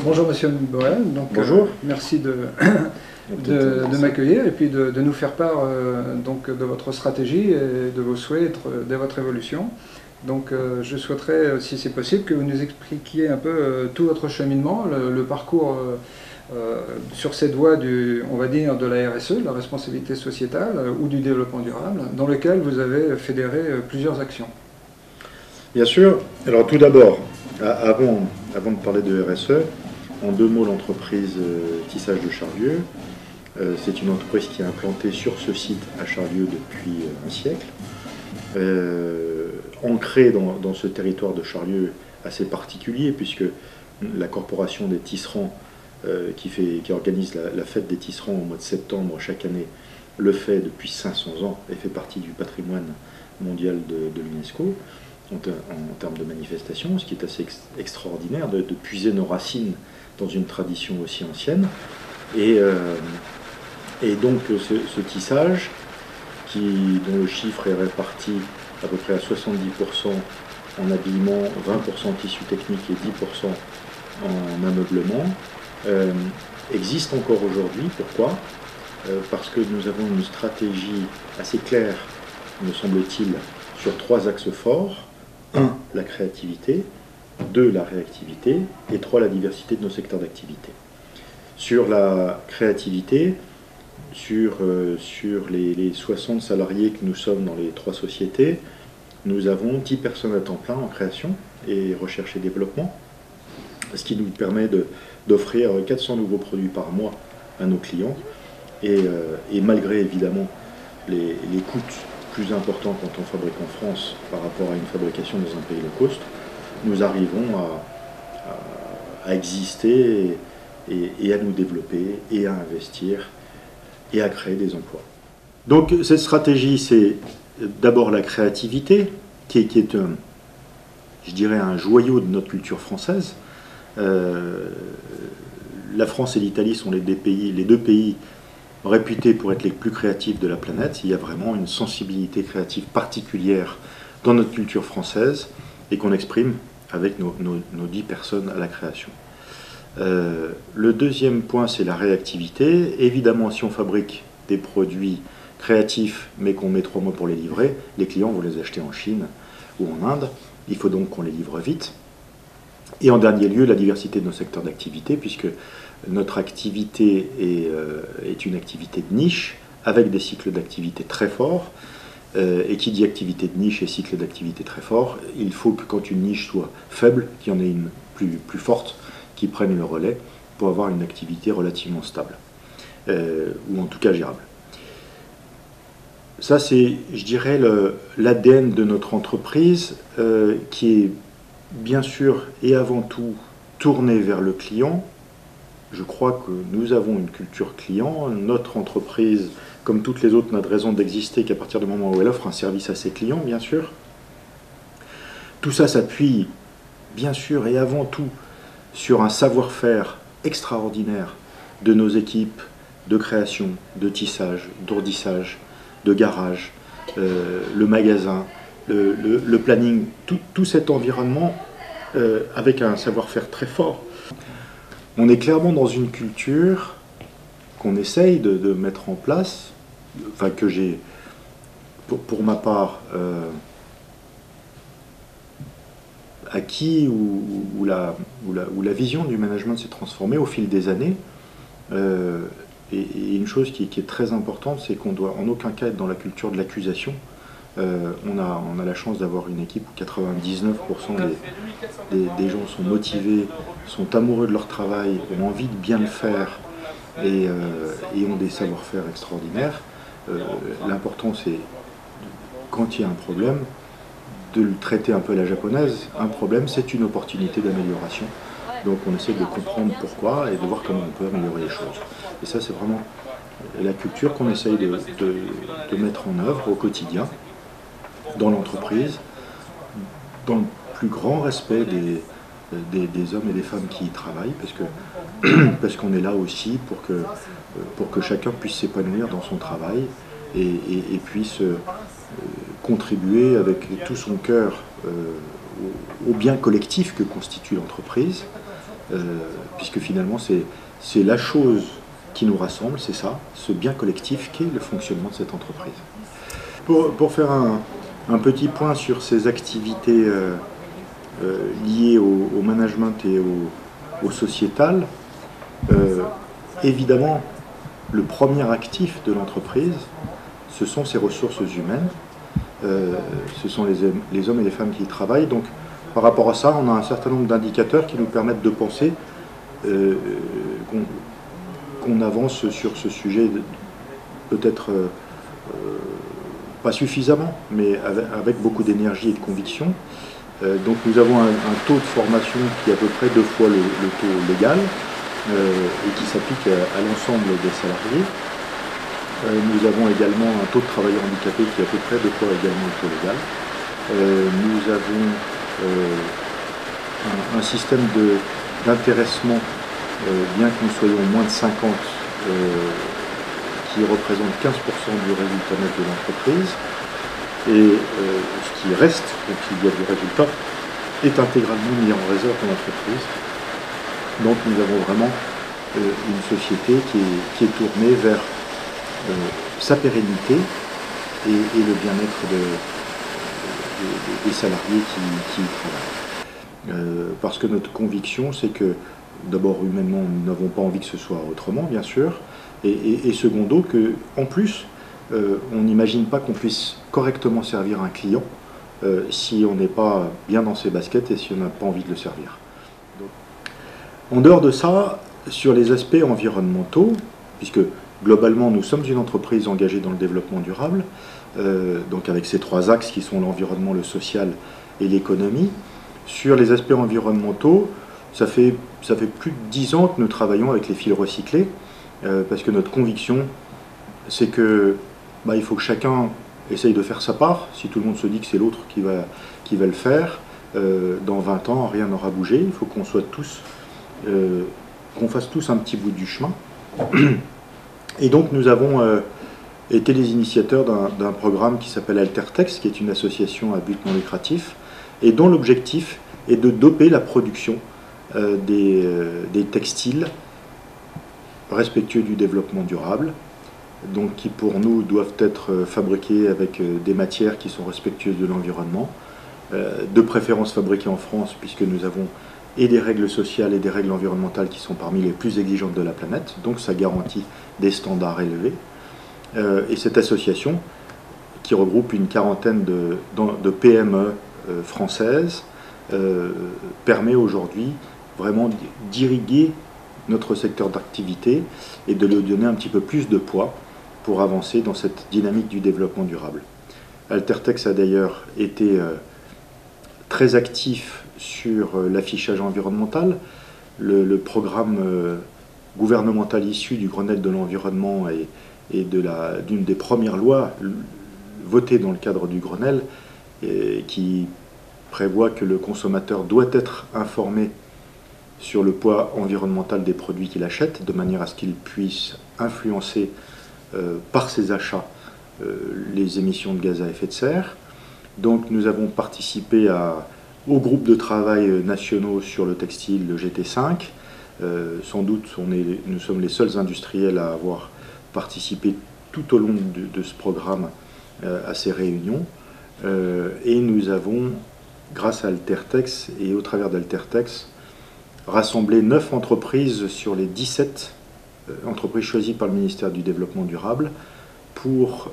Bonjour Monsieur Borel, donc Bonjour. merci de m'accueillir et puis de nous faire part donc de votre stratégie et de vos souhaits de votre évolution. Donc je souhaiterais, si c'est possible, que vous nous expliquiez un peu tout votre cheminement, le parcours sur cette voie on va dire, de la RSE, de la responsabilité sociétale ou du développement durable, dans lequel vous avez fédéré plusieurs actions. Bien sûr. Alors tout d'abord, avant de parler de RSE, en deux mots, l'entreprise Tissage de Charlieu, c'est une entreprise qui est implantée sur ce site à Charlieu depuis un siècle, ancrée dans ce territoire de Charlieu assez particulier, puisque la corporation des tisserands qui organise la fête des tisserands au mois de septembre chaque année le fait depuis 500 ans et fait partie du patrimoine mondial de l'UNESCO en termes de manifestation, ce qui est assez extraordinaire de puiser nos racines dans une tradition aussi ancienne. Et donc ce tissage, dont le chiffre est réparti à peu près à 70% en habillement, 20% en tissu technique et 10% en ameublement, existe encore aujourd'hui. Pourquoi ? Parce que nous avons une stratégie assez claire, me semble-t-il, sur trois axes forts. 1. La créativité. 2. La réactivité. Et 3. La diversité de nos secteurs d'activité. Sur la créativité, sur les 60 salariés que nous sommes dans les trois sociétés, nous avons 10 personnes à temps plein en création et recherche et développement, ce qui nous permet d'offrir 400 nouveaux produits par mois à nos clients. Et malgré évidemment les coûts plus importants quand on fabrique en France par rapport à une fabrication dans un pays low cost, nous arrivons à exister et à nous développer et à investir et à créer des emplois. Donc cette stratégie, c'est d'abord la créativité, qui est je dirais un joyau de notre culture française. La France et l'Italie sont les deux pays réputés pour être les plus créatifs de la planète. Il y a vraiment une sensibilité créative particulière dans notre culture française et qu'on exprime avec nos 10 personnes à la création. Le deuxième point, c'est la réactivité. Évidemment, si on fabrique des produits créatifs mais qu'on met 3 mois pour les livrer, les clients vont les acheter en Chine ou en Inde. Il faut donc qu'on les livre vite. Et en dernier lieu, la diversité de nos secteurs d'activité, puisque notre activité est une activité de niche, avec des cycles d'activité très forts. Et qui dit activité de niche et cycle d'activité très fort, il faut que quand une niche soit faible, qu'il y en ait une plus forte qui prenne le relais pour avoir une activité relativement stable, ou en tout cas gérable. Ça, c'est, je dirais, l'ADN de notre entreprise, qui est bien sûr et avant tout tourné vers le client. Je crois que nous avons une culture client. Notre entreprise, comme toutes les autres, n'a de raison d'exister qu'à partir du moment où elle offre un service à ses clients, bien sûr. Tout ça s'appuie, bien sûr et avant tout, sur un savoir-faire extraordinaire de nos équipes de création, de tissage, d'ourdissage, de garage, le magasin, le planning, tout cet environnement avec un savoir-faire très fort. On est clairement dans une culture qu'on essaye de mettre en place, enfin que j'ai, pour ma part, acquis, où la vision du management s'est transformée au fil des années. Et une chose qui est très importante, c'est qu'on doit en aucun cas être dans la culture de l'accusation. On a la chance d'avoir une équipe où 99% des gens sont motivés, sont amoureux de leur travail, ont envie de bien le faire et ont des savoir-faire extraordinaires. L'important, c'est, quand il y a un problème, de le traiter un peu à la japonaise. Un problème, c'est une opportunité d'amélioration. Donc on essaie de comprendre pourquoi et de voir comment on peut améliorer les choses. Et ça, c'est vraiment la culture qu'on essaye de mettre en œuvre au quotidien, dans l'entreprise, dans le plus grand respect des hommes et des femmes qui y travaillent, parce qu'on est là aussi pour que chacun puisse s'épanouir dans son travail et puisse contribuer avec tout son cœur au bien collectif que constitue l'entreprise. puisque finalement c'est la chose qui nous rassemble, c'est ça, ce bien collectif qu'est le fonctionnement de cette entreprise. Pour faire un petit point sur ces activités liées au management et au sociétal, évidemment, le premier actif de l'entreprise, ce sont ses ressources humaines, ce sont les hommes et les femmes qui y travaillent. Donc, par rapport à ça, on a un certain nombre d'indicateurs qui nous permettent de penser qu'on avance sur ce sujet, peut-être pas suffisamment, mais avec beaucoup d'énergie et de conviction. Donc nous avons un taux de formation qui est à peu près 2 fois le taux légal et qui s'applique à l'ensemble des salariés. Nous avons également un taux de travailleurs handicapés qui est à peu près 2 fois également le taux légal. Nous avons un système d'intéressement, bien que nous soyons moins de 50, qui représente 15% du résultat net de l'entreprise. Et ce qui reste, donc il y a du résultat, est intégralement mis en réserve dans l'entreprise. Donc nous avons vraiment une société qui est tournée vers sa pérennité et le bien-être des salariés qui y travaillent. Parce que notre conviction, c'est que d'abord humainement, nous n'avons pas envie que ce soit autrement, bien sûr, et secondo, qu'en plus, on n'imagine pas qu'on puisse correctement servir un client si on n'est pas bien dans ses baskets et si on n'a pas envie de le servir. Donc, en dehors de ça, sur les aspects environnementaux, puisque globalement nous sommes une entreprise engagée dans le développement durable, donc avec ces 3 axes qui sont l'environnement, le social et l'économie, sur les aspects environnementaux, ça fait plus de 10 ans que nous travaillons avec les fils recyclés, parce que notre conviction, c'est que il faut que chacun essaye de faire sa part. Si tout le monde se dit que c'est l'autre qui va le faire, dans 20 ans, rien n'aura bougé. Il faut qu'on soit tous, qu'on fasse tous un petit bout du chemin. Et donc nous avons été les initiateurs d'un programme qui s'appelle Altertex, qui est une association à but non lucratif, et dont l'objectif est de doper la production des textiles respectueux du développement durable, donc qui pour nous doivent être fabriqués avec des matières qui sont respectueuses de l'environnement, de préférence fabriquées en France, puisque nous avons et des règles sociales et des règles environnementales qui sont parmi les plus exigeantes de la planète, donc ça garantit des standards élevés. Et cette association, qui regroupe une quarantaine de PME françaises, permet aujourd'hui vraiment d'irriguer notre secteur d'activité et de lui donner un petit peu plus de poids pour avancer dans cette dynamique du développement durable. Altertex a d'ailleurs été très actif sur l'affichage environnemental. Le programme gouvernemental issu du Grenelle de l'environnement et d'une des premières lois votées dans le cadre du Grenelle, qui prévoit que le consommateur doit être informé sur le poids environnemental des produits qu'il achète, de manière à ce qu'il puisse influencer par ses achats les émissions de gaz à effet de serre. Donc nous avons participé au groupe de travail nationaux sur le textile, le GT5. Sans doute nous sommes les seuls industriels à avoir participé tout au long de ce programme à ces réunions. Et nous avons, grâce à Altertex et au travers d'Altertex, rassemblé 9 entreprises sur les 17 entreprises choisies par le ministère du Développement durable pour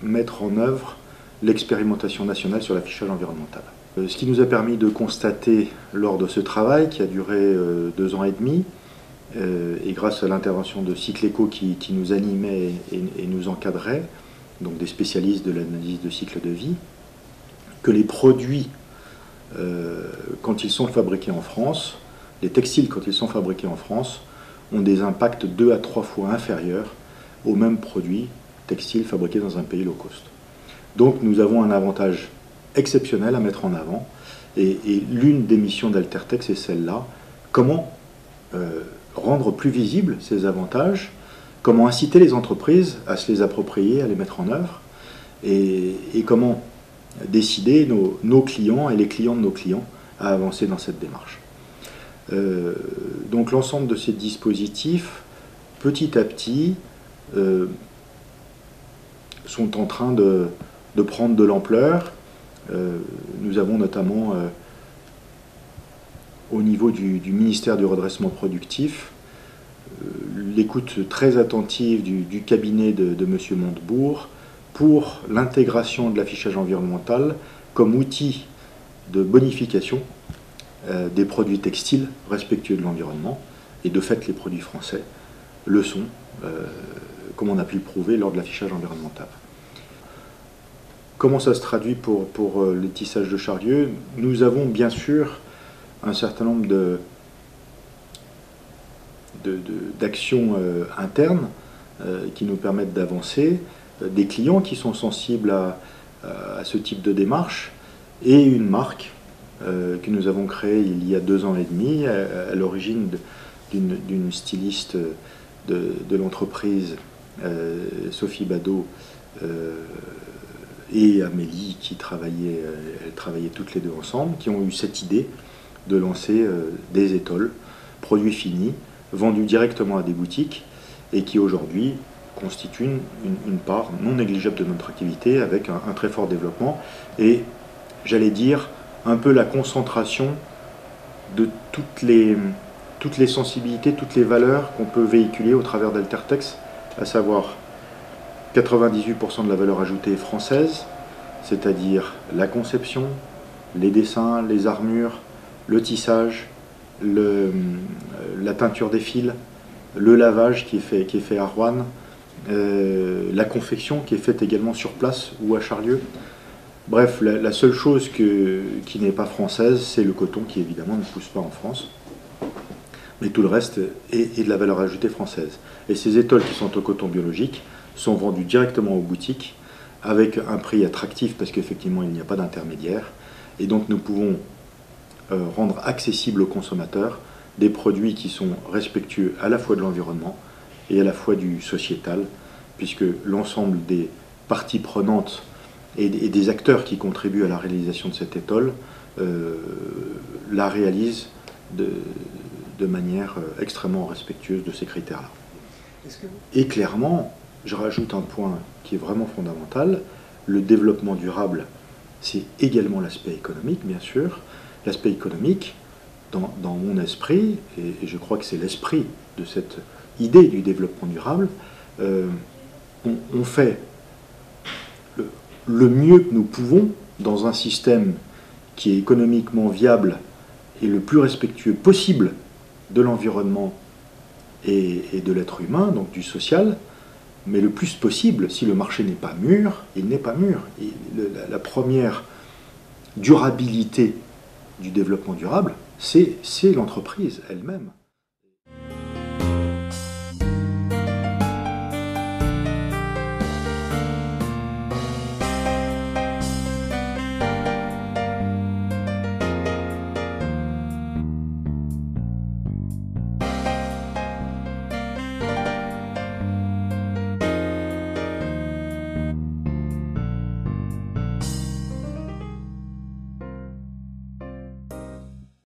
mettre en œuvre l'expérimentation nationale sur l'affichage environnemental. Ce qui nous a permis de constater lors de ce travail, qui a duré 2 ans et demi, et grâce à l'intervention de Cycleco qui nous animait et nous encadrait, donc des spécialistes de l'analyse de cycle de vie, que les produits, quand ils sont fabriqués en France, les textiles quand ils sont fabriqués en France, ont des impacts 2 à 3 fois inférieurs aux mêmes produits textiles fabriqués dans un pays low cost. Donc nous avons un avantage exceptionnel à mettre en avant, et l'une des missions d'Altertex est celle-là: comment rendre plus visibles ces avantages, comment inciter les entreprises à se les approprier, à les mettre en œuvre, et comment décider nos clients et les clients de nos clients à avancer dans cette démarche. Donc l'ensemble de ces dispositifs, petit à petit, sont en train de prendre de l'ampleur. Nous avons notamment, au niveau du ministère du redressement productif, l'écoute très attentive du cabinet de M. Montebourg pour l'intégration de l'affichage environnemental comme outil de bonification des produits textiles respectueux de l'environnement. Et de fait, les produits français le sont, comme on a pu le prouver lors de l'affichage environnemental. Comment ça se traduit pour les tissages de Charlieu? Nous avons bien sûr un certain nombre d'actions internes qui nous permettent d'avancer, des clients qui sont sensibles à ce type de démarche, et une marque que nous avons créée il y a 2 ans et demi, à l'origine d'une styliste de l'entreprise, Sophie Badeau, et Amélie, elles travaillaient toutes les deux ensemble, qui ont eu cette idée de lancer des étoles, produits finis, vendus directement à des boutiques, et qui aujourd'hui constituent une part non négligeable de notre activité, avec un très fort développement, et j'allais dire un peu la concentration de toutes les sensibilités, toutes les valeurs qu'on peut véhiculer au travers d'Altertex, à savoir 98% de la valeur ajoutée est française, c'est-à-dire la conception, les dessins, les armures, le tissage, la teinture des fils, le lavage qui est fait à Roanne, la confection qui est faite également sur place ou à Charlieu. Bref, la seule chose qui n'est pas française, c'est le coton qui évidemment ne pousse pas en France. Mais tout le reste est de la valeur ajoutée française. Et ces étoles qui sont au coton biologique sont vendues directement aux boutiques avec un prix attractif parce qu'effectivement il n'y a pas d'intermédiaire. Et donc nous pouvons rendre accessible aux consommateurs des produits qui sont respectueux à la fois de l'environnement et à la fois du sociétal, puisque l'ensemble des parties prenantes et des acteurs qui contribuent à la réalisation de cette étole la réalisent de manière extrêmement respectueuse de ces critères-là. Et clairement, je rajoute un point qui est vraiment fondamental, le développement durable, c'est également l'aspect économique, bien sûr. L'aspect économique, dans mon esprit, et je crois que c'est l'esprit de cette idée du développement durable, on fait le mieux que nous pouvons dans un système qui est économiquement viable et le plus respectueux possible de l'environnement et de l'être humain, donc du social, mais le plus possible. Si le marché n'est pas mûr, il n'est pas mûr. Et la première durabilité du développement durable, c'est l'entreprise elle-même.